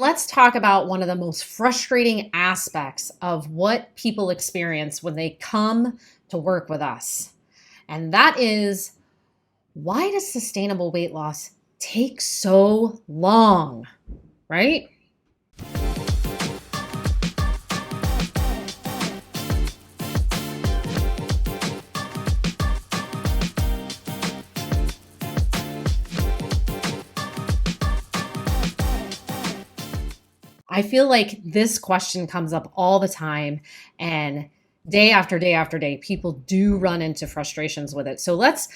Let's talk about one of the most frustrating aspects of what people experience when they come to work with us. And that is, why does sustainable weight loss take so long, right? I feel like this question comes up all the time, and day after day after day, people do run into frustrations with it. So let's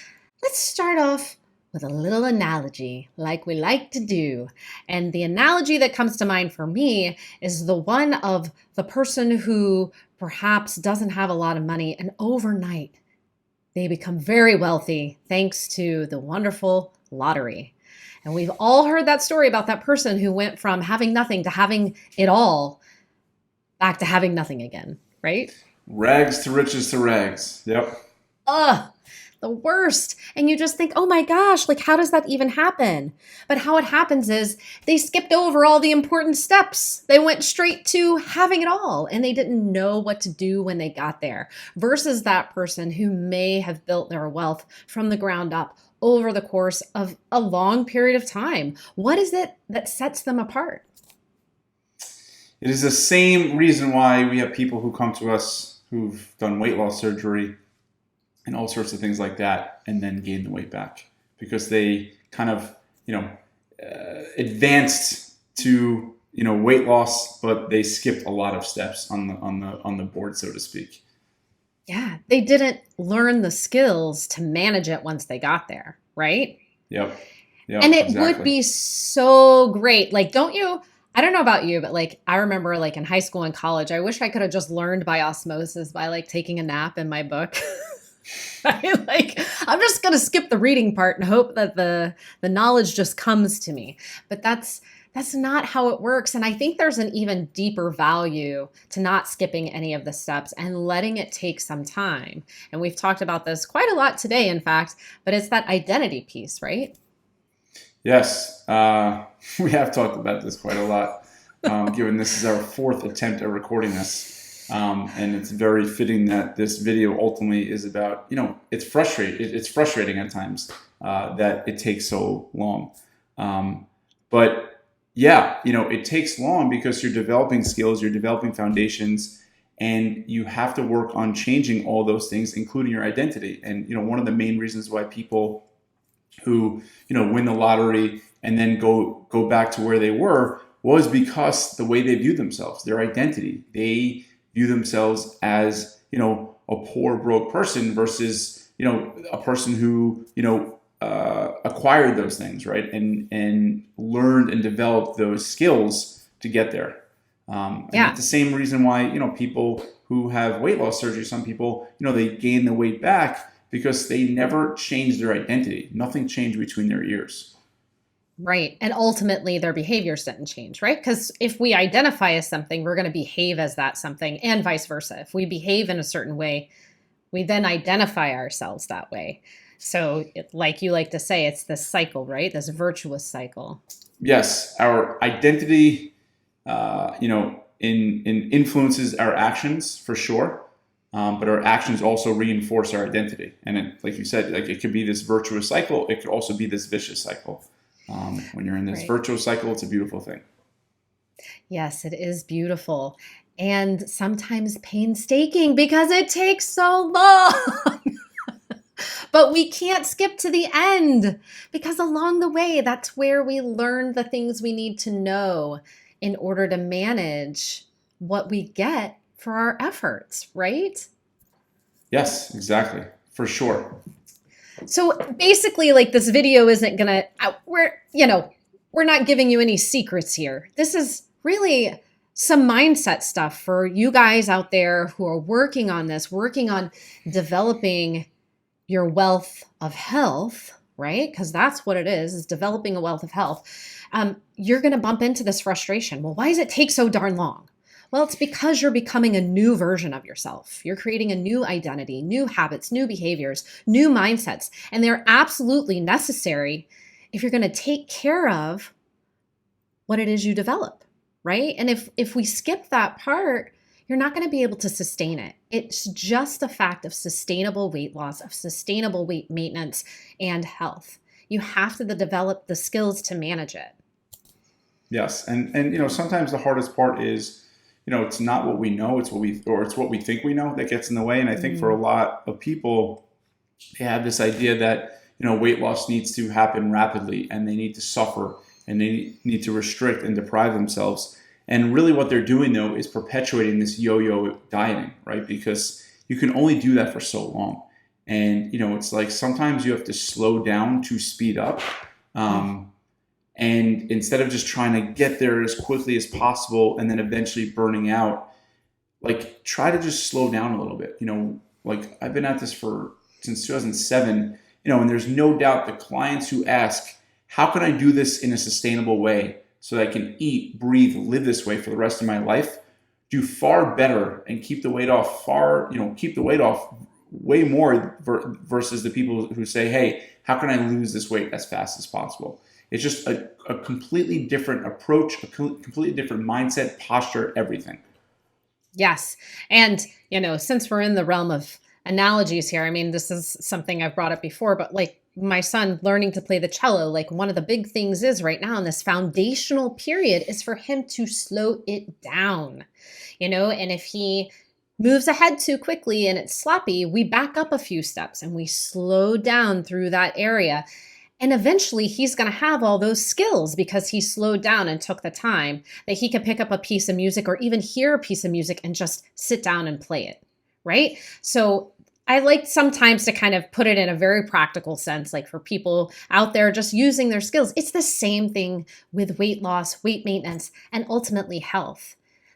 start off with a little analogy like we like to do. And the analogy that comes to mind for me is the one of the person who perhaps doesn't have a lot of money, and overnight they become very wealthy thanks to the wonderful lottery. And we've all heard that story about that person who went from having nothing to having it all, back to having nothing again, right? Rags to riches to rags. Yep. Ugh, the worst. And you just think, oh my gosh, like how does that even happen? But how it happens is they skipped over all the important steps. They went straight to having it all, and they didn't know what to do when they got there, versus that person who may have built their wealth from the ground up over the course of a long period of time. What is it that sets them apart? It is the same reason why we have people who come to us who've done weight loss surgery and all sorts of things like that, and then gain the weight back because they kind of, advanced to, weight loss, but they skipped a lot of steps on the board, so to speak. Yeah, they didn't learn the skills to manage it once they got there, right? Yep. And it would Exactly. be so great. Like, I don't know about you, but like, I remember like in high school and college, I wish I could have just learned by osmosis by like taking a nap in my book. Right? Like, I'm just going to skip the reading part and hope that the knowledge just comes to me. But that's not how it works. And I think there's an even deeper value to not skipping any of the steps and letting it take some time. And we've talked about this quite a lot today, in fact, but it's that identity piece, right? Yes, we have talked about this quite a lot, given this is our fourth attempt at recording this. And it's very fitting that this video ultimately is about, it's frustrating at times that it takes so long. But yeah, it takes long because you're developing skills, you're developing foundations, and you have to work on changing all those things, including your identity. And, one of the main reasons why people who, win the lottery and then go back to where they were was because the way they view themselves, their identity. They view themselves as, a poor, broke person versus, a person who, acquired those things, right? And learned and developed those skills to get there. And that's the same reason why, people who have weight loss surgery, some people, they gain the weight back because they never changed their identity. Nothing changed between their ears. Right. And ultimately, their behaviors didn't change, right? Because if we identify as something, we're going to behave as that something, and vice versa. If we behave in a certain way, we then identify ourselves that way. So like you like to say, it's this cycle, right? This virtuous cycle. Yes, our identity, influences our actions for sure. But our actions also reinforce our identity. And like you said, like it could be this virtuous cycle. It could also be this vicious cycle. When you're in this virtuous cycle, it's a beautiful thing. Yes, it is beautiful. And sometimes painstaking because it takes so long. But we can't skip to the end because along the way, that's where we learn the things we need to know in order to manage what we get for our efforts, right? Yes, exactly. For sure. So basically, like this video isn't gonna, we're not giving you any secrets here. This is really some mindset stuff for you guys out there who are working on this, working on developing your wealth of health, right? Because that's what it is developing a wealth of health. You're going to bump into this frustration. Well, why does it take so darn long? Well, it's because you're becoming a new version of yourself. You're creating a new identity, new habits, new behaviors, new mindsets, and they're absolutely necessary if you're going to take care of what it is you develop, right? And if we skip that part, you're not going to be able to sustain it. It's just a fact of sustainable weight loss, of sustainable weight maintenance and health. You have to develop the skills to manage it. Yes, and sometimes the hardest part is, it's not what we know, it's what we think we know that gets in the way. And I think for a lot of people, they have this idea that weight loss needs to happen rapidly, and they need to suffer, and they need to restrict and deprive themselves. And really what they're doing, though, is perpetuating this yo-yo dieting, right? Because you can only do that for so long. And, it's like sometimes you have to slow down to speed up. And instead of just trying to get there as quickly as possible and then eventually burning out, like try to just slow down a little bit. Like I've been at this since 2007, and there's no doubt the clients who ask, how can I do this in a sustainable way so that I can eat, breathe, live this way for the rest of my life, do far better and keep the weight off way more versus the people who say, hey, how can I lose this weight as fast as possible? It's just a completely different approach, a completely different mindset, posture, everything. Yes. And, since we're in the realm of analogies here, I mean, this is something I've brought up before, but like my son learning to play the cello, like one of the big things is right now in this foundational period is for him to slow it down, and if he moves ahead too quickly and it's sloppy, we back up a few steps and we slow down through that area. And eventually he's going to have all those skills because he slowed down and took the time that he could pick up a piece of music or even hear a piece of music and just sit down and play it, right? So I like sometimes to kind of put it in a very practical sense, like for people out there just using their skills. It's the same thing with weight loss, weight maintenance, and ultimately health.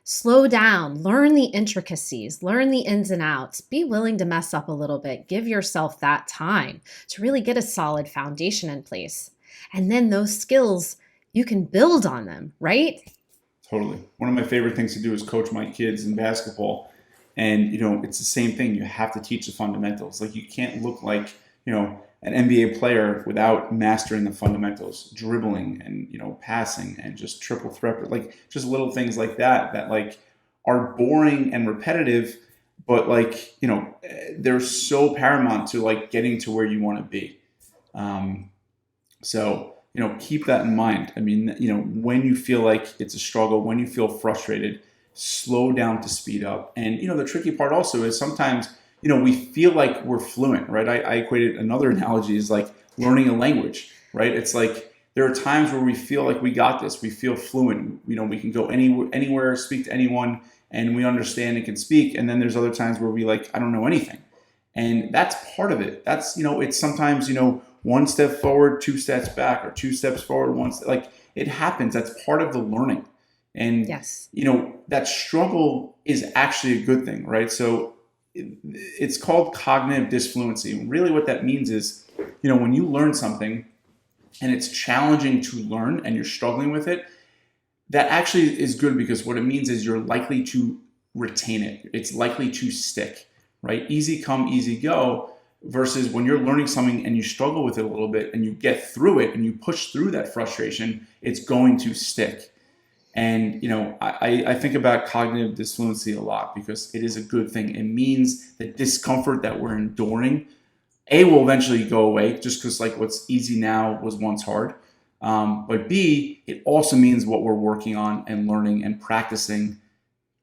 Slow down, learn the intricacies, learn the ins and outs, be willing to mess up a little bit, give yourself that time to really get a solid foundation in place. And then those skills, you can build on them, right? Totally. One of my favorite things to do is coach my kids in basketball. And, it's the same thing. You have to teach the fundamentals. Like you can't look like, an NBA player without mastering the fundamentals, dribbling and, passing and just triple threat, like just little things like that like are boring and repetitive, but like, they're so paramount to like getting to where you want to be. So, keep that in mind. I mean, when you feel like it's a struggle, when you feel frustrated, slow down to speed up. And, the tricky part also is sometimes, we feel like we're fluent, right? I equated another analogy is like learning a language, right? It's like there are times where we feel like we got this, we feel fluent, we can go anywhere, speak to anyone, and we understand and can speak. And then there's other times where we like, I don't know anything. And that's part of it. That's, it's sometimes, one step forward, two steps back, or two steps forward, one step, like it happens. That's part of the learning. And, yes, that struggle is actually a good thing, right? So it's called cognitive disfluency. Really what that means is, when you learn something and it's challenging to learn and you're struggling with it, that actually is good because what it means is you're likely to retain it. It's likely to stick, right? Easy come, easy go versus when you're learning something and you struggle with it a little bit and you get through it and you push through that frustration, it's going to stick. And, I think about cognitive disfluency a lot because it is a good thing. It means the discomfort that we're enduring, A, will eventually go away just because like what's easy now was once hard. But B, it also means what we're working on and learning and practicing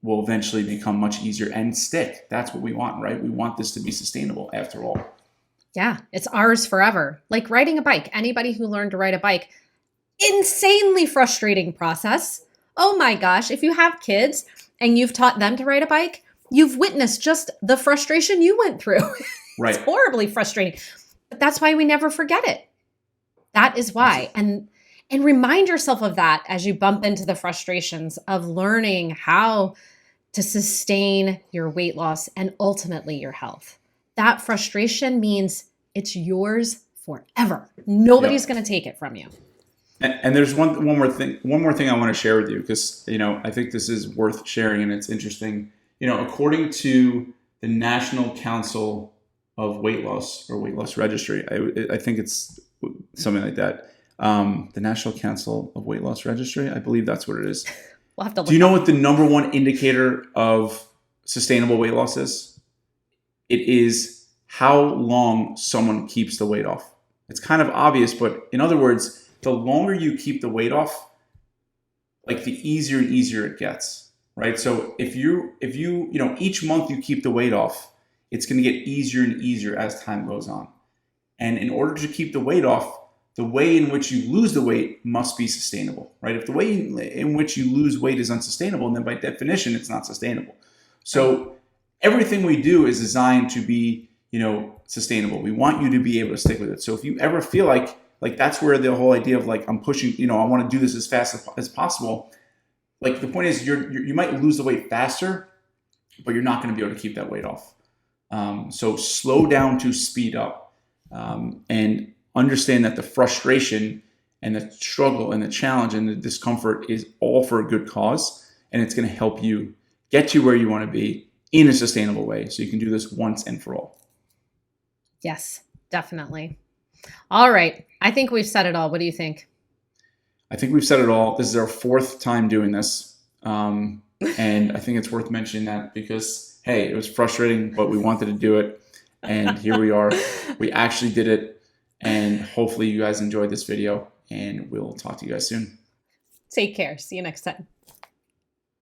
will eventually become much easier and stick. That's what we want, right? We want this to be sustainable after all. Yeah, it's ours forever. Like riding a bike. Anybody who learned to ride a bike, insanely frustrating process. Oh my gosh, if you have kids and you've taught them to ride a bike, you've witnessed just the frustration you went through. Right. It's horribly frustrating. But that's why we never forget it. That is why. And remind yourself of that as you bump into the frustrations of learning how to sustain your weight loss and ultimately your health. That frustration means it's yours forever. Nobody's going to take it from you. And there's one more thing I want to share with you because, I think this is worth sharing and it's interesting. According to the National Council of Weight Loss or Weight Loss Registry, I think it's something like that. The National Council of Weight Loss Registry, I believe that's what it is. We'll have to look. Do you know what the number one indicator of sustainable weight loss is? It is how long someone keeps the weight off. It's kind of obvious, but in other words, the longer you keep the weight off, like the easier and easier it gets, right? So if you each month you keep the weight off, it's going to get easier and easier as time goes on. And in order to keep the weight off, the way in which you lose the weight must be sustainable, right? If the way in which you lose weight is unsustainable, then by definition, it's not sustainable. So everything we do is designed to be, sustainable. We want you to be able to stick with it. So if you ever feel like that's where the whole idea of like, I'm pushing, I want to do this as fast as possible. Like the point is you might lose the weight faster, but you're not going to be able to keep that weight off. So slow down to speed up, and understand that the frustration and the struggle and the challenge and the discomfort is all for a good cause. And it's going to help you get to where you want to be in a sustainable way. So you can do this once and for all. Yes, definitely. All right. I think we've said it all. What do you think? I think we've said it all. This is our 4th time doing this. And I think it's worth mentioning that because, hey, it was frustrating, but we wanted to do it. And here we are. We actually did it. And hopefully you guys enjoyed this video, and we'll talk to you guys soon. Take care. See you next time.